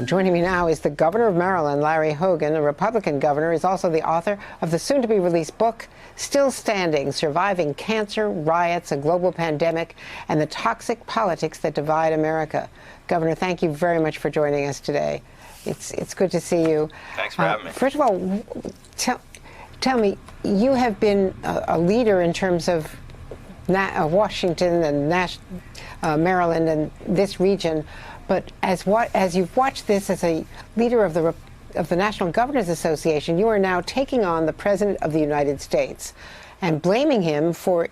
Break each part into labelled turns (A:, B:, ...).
A: Joining me now is the governor of Maryland, Larry Hogan. A Republican governor, is also the author of the soon-to-be-released book, Still Standing: Surviving Cancer, Riots, a Global Pandemic, and the Toxic Politics That Divide America. Governor, thank you very much for joining us today. It's good to see you.
B: Thanks for having me.
A: First of all, tell me, you have been a leader in terms of Washington and Maryland and this region. But as you've watched this as a leader of the National Governors Association, you are now taking on the President of the United States and blaming him for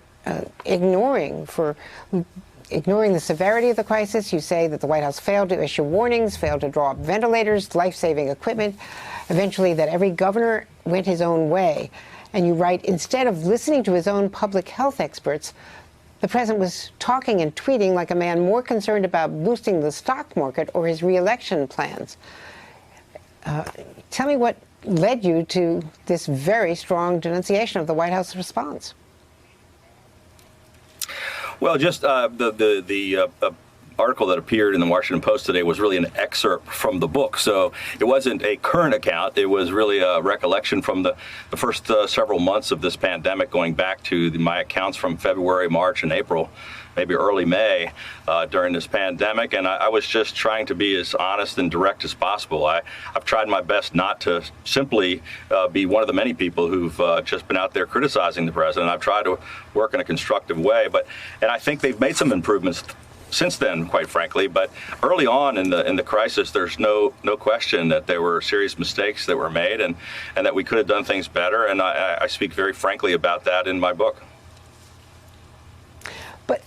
A: ignoring the severity of the crisis. You say that the White House failed to issue warnings, failed to draw up ventilators, life-saving equipment, eventually that every governor went his own way. And you write, instead of listening to his own public health experts, the president was talking and tweeting like a man more concerned about boosting the stock market or his re-election plans. Tell me what led you to this very strong denunciation of the White House response.
B: Well, just the article that appeared in the Washington Post today was really an excerpt from the book. So it wasn't a current account. It was really a recollection from the first several months of this pandemic, going back to my accounts from February, March, and April, maybe early May, during this pandemic. And I was just trying to be as honest and direct as possible. I've tried my best not to simply be one of the many people who've just been out there criticizing the president. I've tried to work in a constructive way, and I think they've made some improvements since then, quite frankly. But early on in the crisis, there's no question that there were serious mistakes that were made, and that we could have done things better. And I speak very frankly about that in my book.
A: But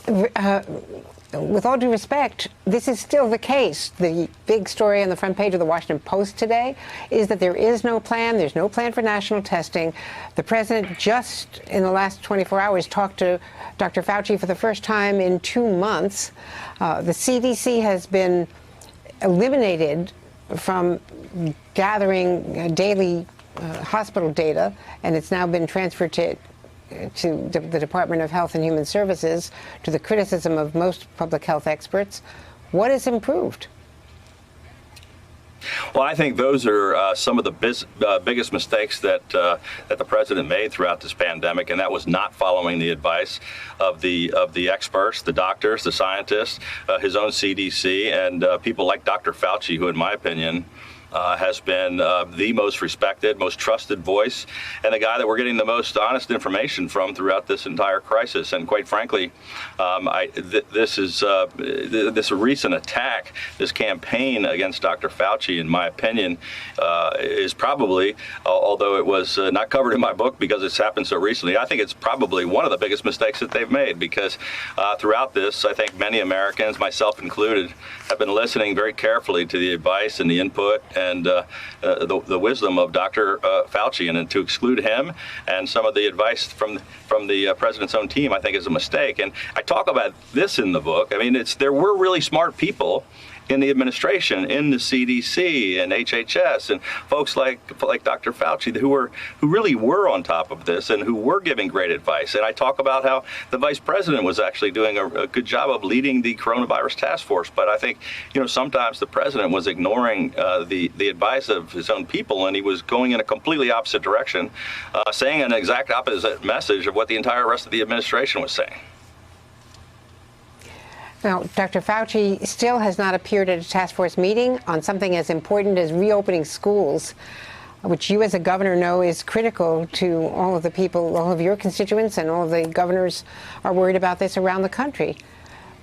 A: with all due respect, this is still the case. The big story on the front page of the Washington Post today is that there is no plan. There's no plan for national testing. The president just in the last 24 hours talked to Dr. Fauci for the first time in 2 months. The CDC has been eliminated from gathering daily hospital data, and it's now been transferred to the Department of Health and Human Services, to the criticism of most public health experts. What has improved?
B: Well, I think those are some of the biggest mistakes that the president made throughout this pandemic, and that was not following the advice of the experts, the doctors, the scientists, his own CDC, and people like Dr. Fauci, who, in my opinion, has been the most respected, most trusted voice, and the guy that we're getting the most honest information from throughout this entire crisis. And quite frankly, this recent attack, this campaign against Dr. Fauci, in my opinion, is probably, although it was not covered in my book because it's happened so recently, I think it's probably one of the biggest mistakes that they've made, because throughout this, I think many Americans, myself included, have been listening very carefully to the advice and the input and the wisdom of Dr. Fauci, and to exclude him and some of the advice from the president's own team, I think, is a mistake. And I talk about this in the book. I mean, there were really smart people in the administration, in the CDC and HHS, and folks like Dr. Fauci who really were on top of this and who were giving great advice. And I talk about how the vice president was actually doing a good job of leading the coronavirus task force. But I think, sometimes the president was ignoring the advice of his own people, and he was going in a completely opposite direction, saying an exact opposite message of what the entire rest of the administration was saying.
A: Now, Dr. Fauci still has not appeared at a task force meeting on something as important as reopening schools, which you as a governor know is critical to all of the people, all of your constituents, and all of the governors are worried about this around the country.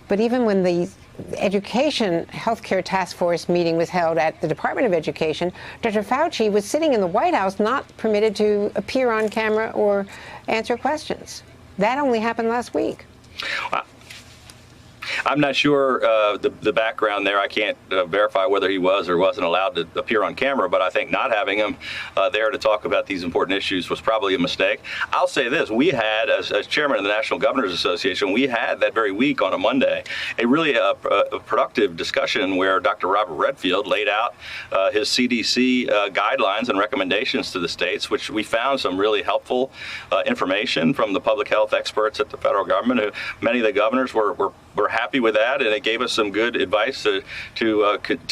A: But even when the education healthcare task force meeting was held at the Department of Education, Dr. Fauci was sitting in the White House, not permitted to appear on camera or answer questions. That only happened last week.
B: I'm not sure the background there. I can't verify whether he was or wasn't allowed to appear on camera, but I think not having him there to talk about these important issues was probably a mistake. I'll say this. We had, as chairman of the National Governors Association, we had that very week on a Monday a really productive discussion where Dr. Robert Redfield laid out his CDC guidelines and recommendations to the states, which we found some really helpful information from the public health experts at the federal government. Many of the governors were we're happy with that, and it gave us some good advice to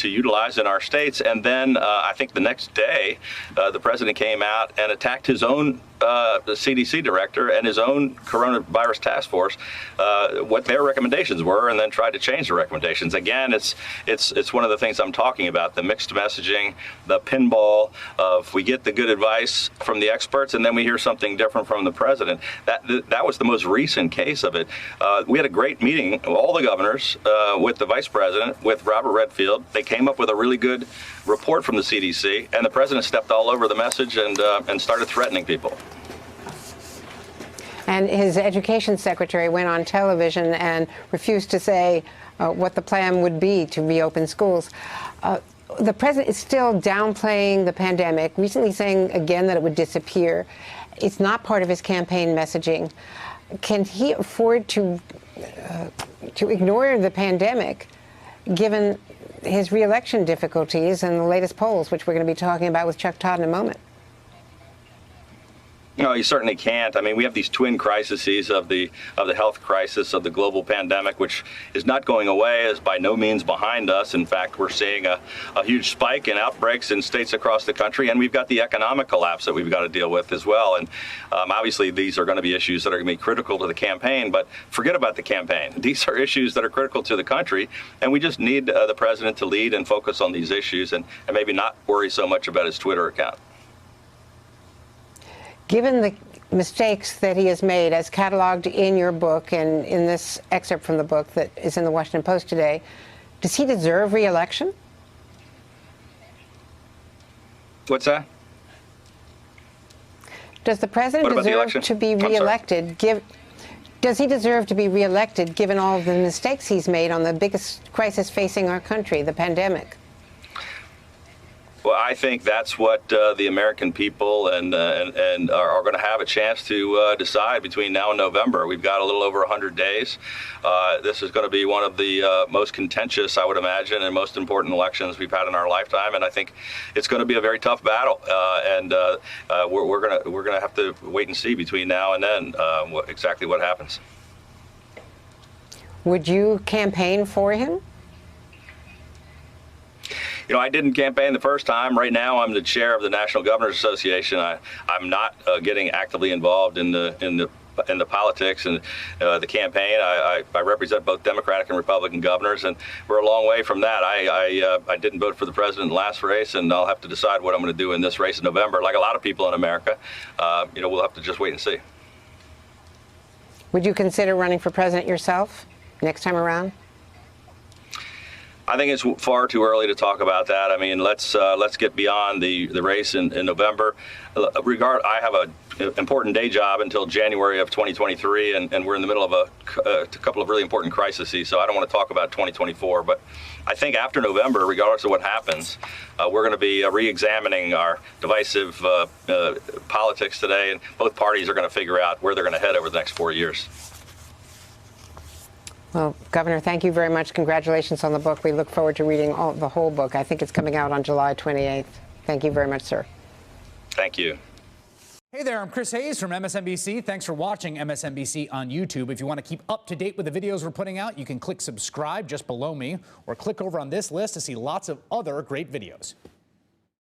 B: utilize in our states. And then I think the next day, the president came out and attacked his own the CDC director and his own coronavirus task force, what their recommendations were, and then tried to change the recommendations. Again, it's one of the things I'm talking about: the mixed messaging, the pinball of we get the good advice from the experts, and then we hear something different from the president. That was the most recent case of it. We had a great meeting, all the governors, with the vice president, with Robert Redfield. They came up with a really good report from the CDC, and the president stepped all over the message and started threatening people.
A: And his education secretary went on television and refused to say what the plan would be to reopen schools. The president is still downplaying the pandemic, recently saying again that it would disappear. It's not part of his campaign messaging. Can he afford to ignore the pandemic, given his reelection difficulties and the latest polls, which we're going to be talking about with Chuck Todd in a moment?
B: No, you certainly can't. I mean, we have these twin crises of the health crisis, of the global pandemic, which is not going away, is by no means behind us. In fact, we're seeing a huge spike in outbreaks in states across the country, and we've got the economic collapse that we've got to deal with as well. And obviously, these are going to be issues that are going to be critical to the campaign, but forget about the campaign. These are issues that are critical to the country, and we just need the president to lead and focus on these issues and maybe not worry so much about his Twitter account.
A: Given the mistakes that he has made, as cataloged in your book and in this excerpt from the book that is in the Washington Post today, does he deserve re-election?
B: What's that?
A: Does the president deserve to be re-elected? Does he deserve to be re-elected given all of the mistakes he's made on the biggest crisis facing our country, the pandemic?
B: Well, I think that's what the American people and are going to have a chance to decide between now and November. We've got a little over 100 days. This is going to be one of the most contentious, I would imagine, and most important elections we've had in our lifetime. And I think it's going to be a very tough battle. We're going to have to wait and see between now and then exactly what happens.
A: Would you campaign for him?
B: You know, I didn't campaign the first time. Right now, I'm the chair of the National Governors Association. I'm not getting actively involved in the politics and the campaign. I represent both Democratic and Republican governors, and we're a long way from that. I didn't vote for the president in the last race, and I'll have to decide what I'm going to do in this race in November. Like a lot of people in America, we'll have to just wait and see.
A: Would you consider running for president yourself next time around?
B: I think it's far too early to talk about that. I mean, let's get beyond the race in November. I have an important day job until January of 2023, and we're in the middle of a couple of really important crises. So I don't want to talk about 2024. But I think after November, regardless of what happens, we're going to be re-examining our divisive politics today, and both parties are going to figure out where they're going to head over the next 4 years.
A: Well, Governor, thank you very much. Congratulations on the book. We look forward to reading the whole book. I think it's coming out on July 28th. Thank you very much, sir.
B: Thank you.
C: Hey there, I'm Chris Hayes from MSNBC. Thanks for watching MSNBC on YouTube. If you want to keep up to date with the videos we're putting out, you can click subscribe just below me or click over on this list to see lots of other great videos.